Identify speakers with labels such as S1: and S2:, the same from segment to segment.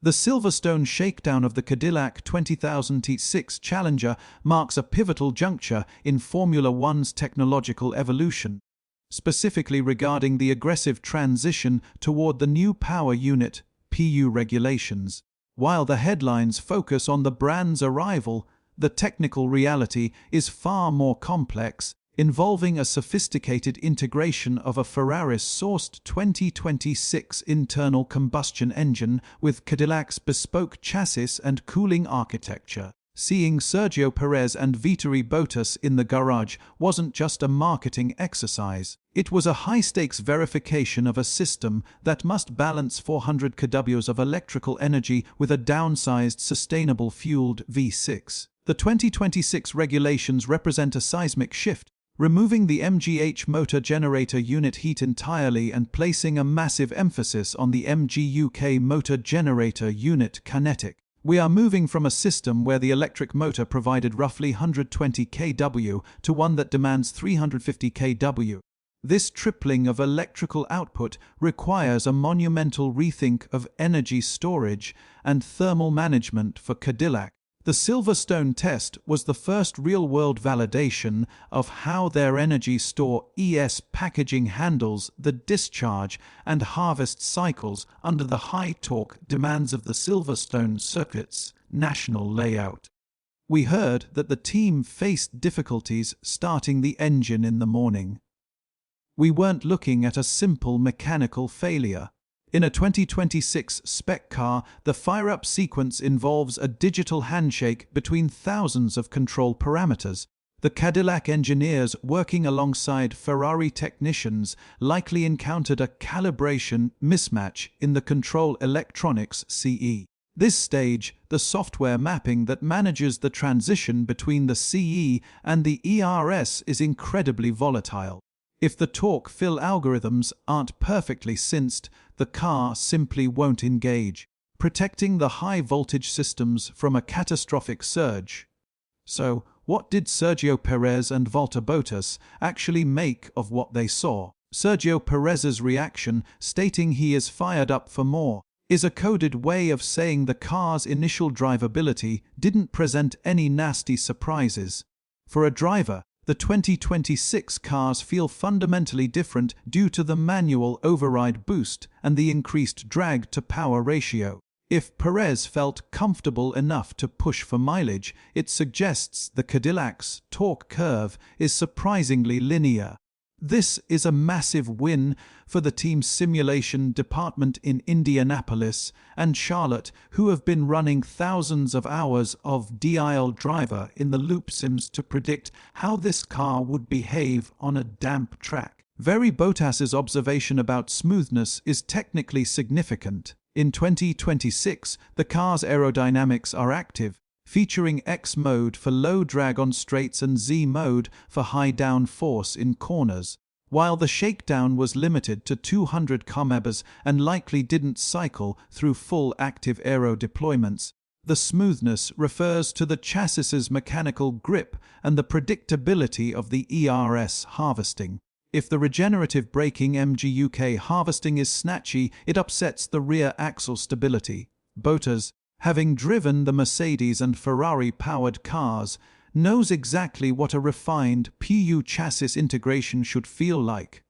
S1: The Silverstone shakedown of the Cadillac 20,000 T6 Challenger marks a pivotal juncture in Formula One's technological evolution, specifically regarding the aggressive transition toward the new power unit (PU) regulations. While the headlines focus on the brand's arrival, the technical reality is far more complex, involving a sophisticated integration of a Ferrari-sourced 2026 internal combustion engine with Cadillac's bespoke chassis and cooling architecture. Seeing Sergio Perez and Valtteri Bottas in the garage wasn't just a marketing exercise. It was a high-stakes verification of a system that must balance 400 kW of electrical energy with a downsized, sustainable-fueled V6. The 2026 regulations represent a seismic shift, removing the MGU-H motor generator unit heat entirely and placing a massive emphasis on the MGUK motor generator unit kinetic. We are moving from a system where the electric motor provided roughly 120 kW to one that demands 350 kW. This tripling of electrical output requires a monumental rethink of energy storage and thermal management for Cadillac. The Silverstone test was the first real-world validation of how their energy store ES packaging handles the discharge and harvest cycles under the high-torque demands of the Silverstone circuit's national layout. We heard that the team faced difficulties starting the engine in the morning. We weren't looking at a simple mechanical failure. In a 2026 spec car, the fire-up sequence involves a digital handshake between thousands of control parameters. The Cadillac engineers working alongside Ferrari technicians likely encountered a calibration mismatch in the control electronics CE. This stage, the software mapping that manages the transition between the CE and the ERS, is incredibly volatile. If the torque fill algorithms aren't perfectly synced, the car simply won't engage, protecting the high-voltage systems from a catastrophic surge. So, what did Sergio Perez and Valtteri Bottas actually make of what they saw? Sergio Perez's reaction, stating he is fired up for more, is a coded way of saying the car's initial drivability didn't present any nasty surprises. For a driver, the 2026 cars feel fundamentally different due to the manual override boost and the increased drag-to-power ratio. If Perez felt comfortable enough to push for mileage, it suggests the Cadillac's torque curve is surprisingly linear. This is a massive win for the team's simulation department in Indianapolis and Charlotte, who have been running thousands of hours of DIL driver in the loop sims to predict how this car would behave on a damp track. Valtteri Bottas's observation about smoothness is technically significant. In 2026, the car's aerodynamics are active, featuring X mode for low drag on straights and Z mode for high downforce in corners. While the shakedown was limited to 200 km and likely didn't cycle through full active aero deployments, the smoothness refers to the chassis's mechanical grip and the predictability of the ERS harvesting. If the regenerative braking MGUK harvesting is snatchy, it upsets the rear axle stability. Bottas, having driven the Mercedes and Ferrari-powered cars, knows exactly what a refined PU chassis integration should feel like.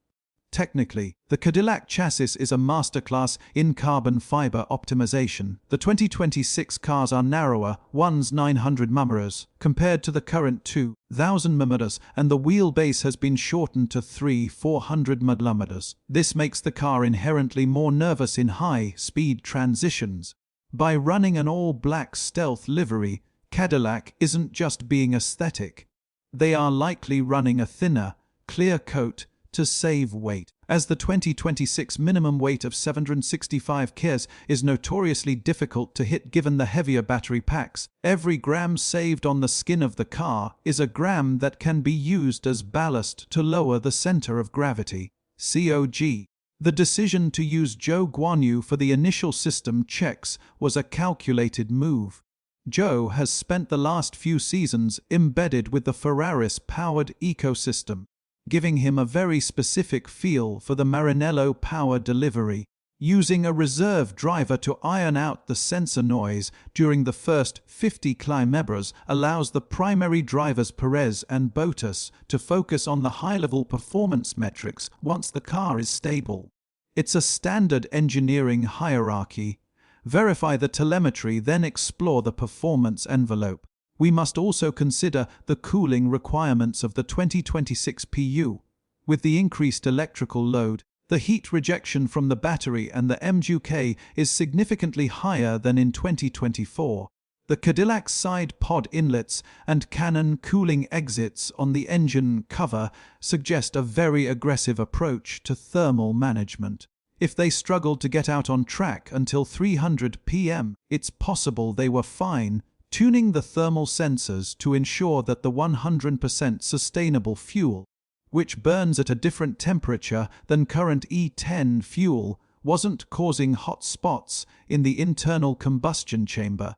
S1: Technically, the Cadillac chassis is a masterclass in carbon fiber optimization. The 2026 cars are narrower, one's 900 mm, compared to the current 2,000 mm, and the wheelbase has been shortened to 400 mm. This makes the car inherently more nervous in high-speed transitions. By running an all-black stealth livery, Cadillac isn't just being aesthetic. They are likely running a thinner, clear coat to save weight. As the 2026 minimum weight of 765 kg is notoriously difficult to hit given the heavier battery packs, every gram saved on the skin of the car is a gram that can be used as ballast to lower the center of gravity. COG. The decision to use Zhou Guanyu for the initial system checks was a calculated move. Zhou has spent the last few seasons embedded with the Ferraris-powered ecosystem, giving him a very specific feel for the Maranello power delivery. Using a reserve driver to iron out the sensor noise during the first 50 km allows the primary drivers Perez and Bottas to focus on the high-level performance metrics once the car is stable. It's a standard engineering hierarchy. Verify the telemetry, then explore the performance envelope. We must also consider the cooling requirements of the 2026 PU. With the increased electrical load, the heat rejection from the battery and the MGU-K is significantly higher than in 2024. The Cadillac side pod inlets and Canon cooling exits on the engine cover suggest a very aggressive approach to thermal management. If they struggled to get out on track until 300 p.m., it's possible they were fine, tuning the thermal sensors to ensure that the 100% sustainable fuel, which burns at a different temperature than current E10 fuel, wasn't causing hot spots in the internal combustion chamber.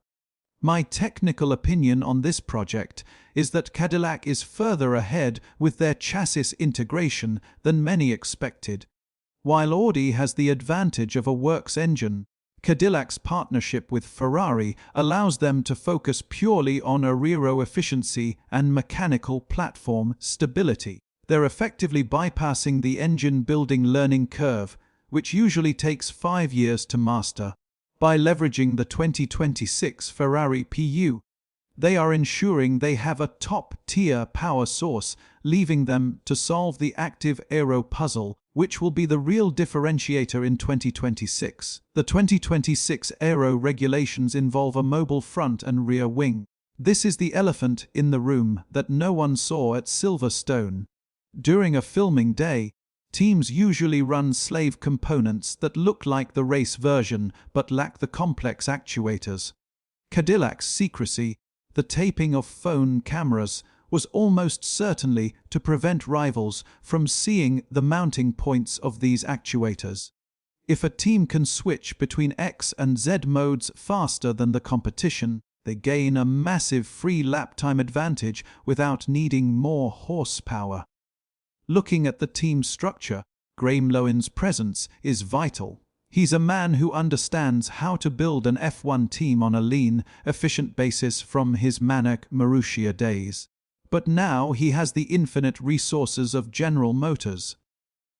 S1: My technical opinion on this project is that Cadillac is further ahead with their chassis integration than many expected. While Audi has the advantage of a works engine, Cadillac's partnership with Ferrari allows them to focus purely on aero efficiency and mechanical platform stability. They're effectively bypassing the engine-building learning curve, which usually takes 5 years to master. By leveraging the 2026 Ferrari PU, they are ensuring they have a top-tier power source, leaving them to solve the active aero puzzle, which will be the real differentiator in 2026. The 2026 aero regulations involve a mobile front and rear wing. This is the elephant in the room that no one saw at Silverstone. During a filming day, teams usually run slave components that look like the race version but lack the complex actuators. Cadillac's secrecy, the taping of phone cameras, was almost certainly to prevent rivals from seeing the mounting points of these actuators. If a team can switch between X and Z modes faster than the competition, they gain a massive free lap time advantage without needing more horsepower. Looking at the team structure, Graeme Lowen's presence is vital. He's a man who understands how to build an F1 team on a lean, efficient basis from his manic Marussia days. But now he has the infinite resources of General Motors.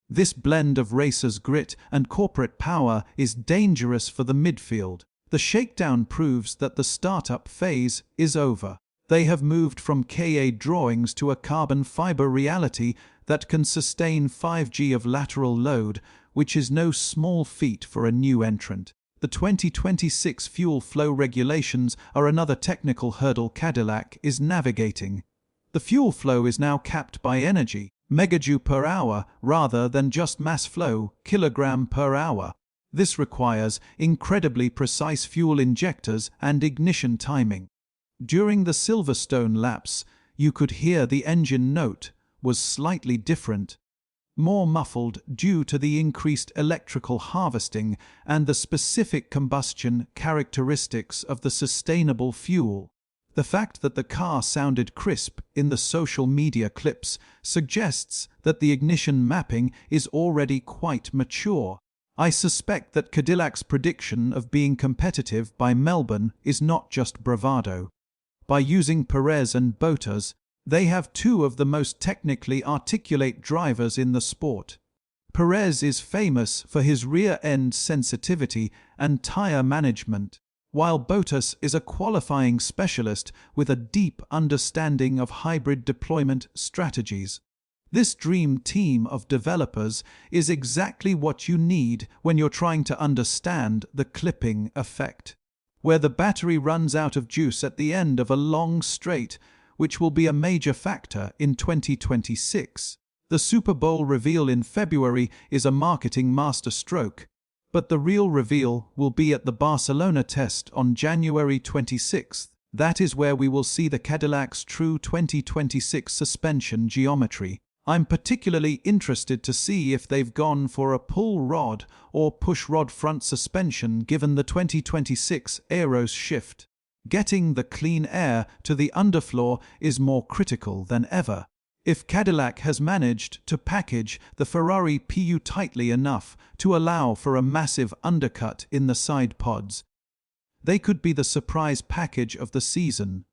S1: This blend of racers' grit and corporate power is dangerous for the midfield. The Shakedown proves that the startup phase is over. They have moved from KA drawings to a carbon fiber reality that can sustain 5G of lateral load, which is no small feat for a new entrant. The 2026 fuel flow regulations are another technical hurdle Cadillac is navigating. The fuel flow is now capped by energy, megajoule per hour, rather than just mass flow, kilogram per hour. This requires incredibly precise fuel injectors and ignition timing. During the Silverstone laps, you could hear the engine note was slightly different, more muffled due to the increased electrical harvesting and the specific combustion characteristics of the sustainable fuel. The fact that the car sounded crisp in the social media clips suggests that the ignition mapping is already quite mature. I suspect that Cadillac's prediction of being competitive by Melbourne is not just bravado. By using Perez and Bottas, they have two of the most technically articulate drivers in the sport. Perez is famous for his rear-end sensitivity and tire management, while Bottas is a qualifying specialist with a deep understanding of hybrid deployment strategies. This dream team of developers is exactly what you need when you're trying to understand the clipping effect, where the battery runs out of juice at the end of a long straight, which will be a major factor in 2026. The Super Bowl reveal in February is a marketing masterstroke, but the real reveal will be at the Barcelona test on January 26th. That is where we will see the Cadillac's true 2026 suspension geometry. I'm particularly interested to see if they've gone for a pull rod or push rod front suspension given the 2026 Aero's shift. Getting the clean air to the underfloor is more critical than ever. If Cadillac has managed to package the Ferrari PU tightly enough to allow for a massive undercut in the side pods, they could be the surprise package of the season.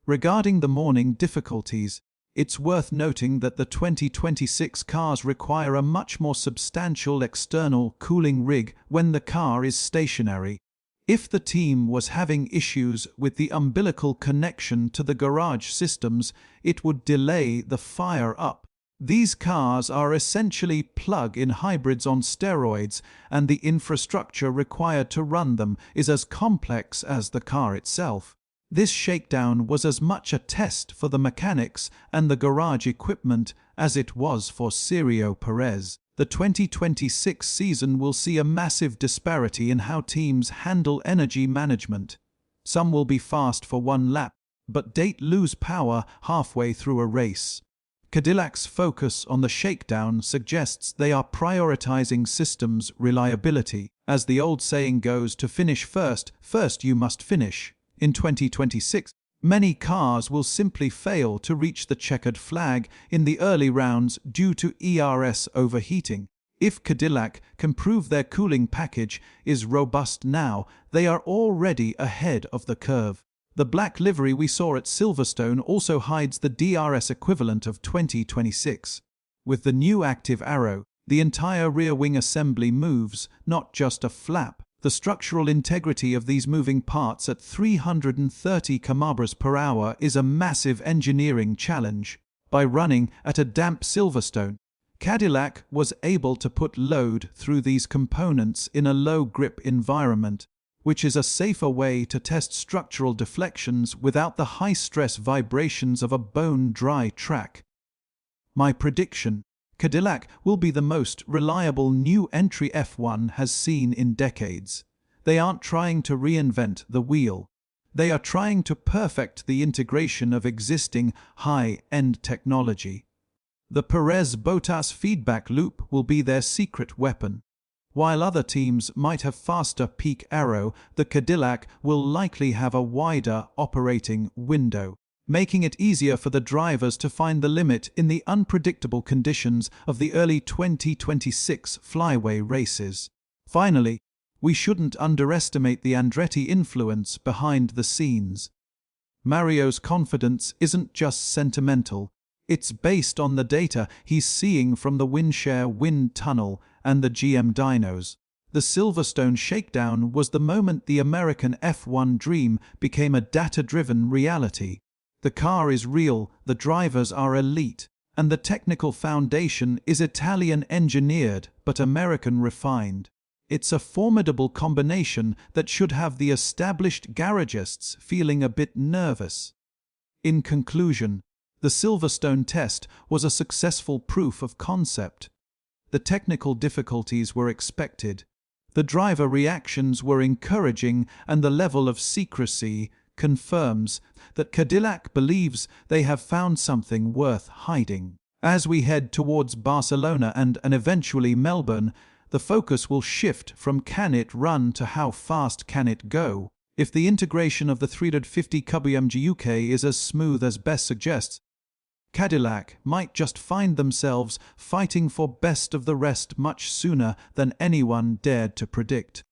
S1: Regarding the morning difficulties, it's worth noting that the 2026 cars require a much more substantial external cooling rig when the car is stationary. If the team was having issues with the umbilical connection to the garage systems, it would delay the fire up. These cars are essentially plug-in hybrids on steroids, and the infrastructure required to run them is as complex as the car itself. This shakedown was as much a test for the mechanics and the garage equipment as it was for Sergio Perez. The 2026 season will see a massive disparity in how teams handle energy management. Some will be fast for one lap, but lose power halfway through a race. Cadillac's focus on the shakedown suggests they are prioritizing systems reliability. As the old saying goes, to finish first you must finish. In 2026, many cars will simply fail to reach the checkered flag in the early rounds due to ERS overheating. If Cadillac can prove their cooling package is robust now, they are already ahead of the curve. The black livery we saw at Silverstone also hides the DRS equivalent of 2026. With the new active aero, the entire rear wing assembly moves, not just a flap. The structural integrity of these moving parts at 330 km/h is a massive engineering challenge. By running at a damp Silverstone, Cadillac was able to put load through these components in a low-grip environment, which is a safer way to test structural deflections without the high-stress vibrations of a bone-dry track. My prediction: Cadillac will be the most reliable new entry F1 has seen in decades. They aren't trying to reinvent the wheel. They are trying to perfect the integration of existing high-end technology. The Perez-Bottas feedback loop will be their secret weapon. While other teams might have faster peak aero, the Cadillac will likely have a wider operating window, making it easier for the drivers to find the limit in the unpredictable conditions of the early 2026 flyway races. Finally, we shouldn't underestimate the Andretti influence behind the scenes. Mario's confidence isn't just sentimental, it's based on the data he's seeing from the Windshare wind tunnel and the GM dynos. The Silverstone shakedown was the moment the American F1 dream became a data-driven reality. The car is real, the drivers are elite, and the technical foundation is Italian-engineered but American-refined. It's a formidable combination that should have the established garagists feeling a bit nervous. In conclusion, the Silverstone test was a successful proof of concept. The technical difficulties were expected, the driver reactions were encouraging, and the level of secrecy confirms that Cadillac believes they have found something worth hiding. As we head towards Barcelona and eventually Melbourne, the focus will shift from can it run to how fast can it go. If the integration of the 350 kb MGUK is as smooth as Bess suggests, Cadillac might just find themselves fighting for best of the rest much sooner than anyone dared to predict.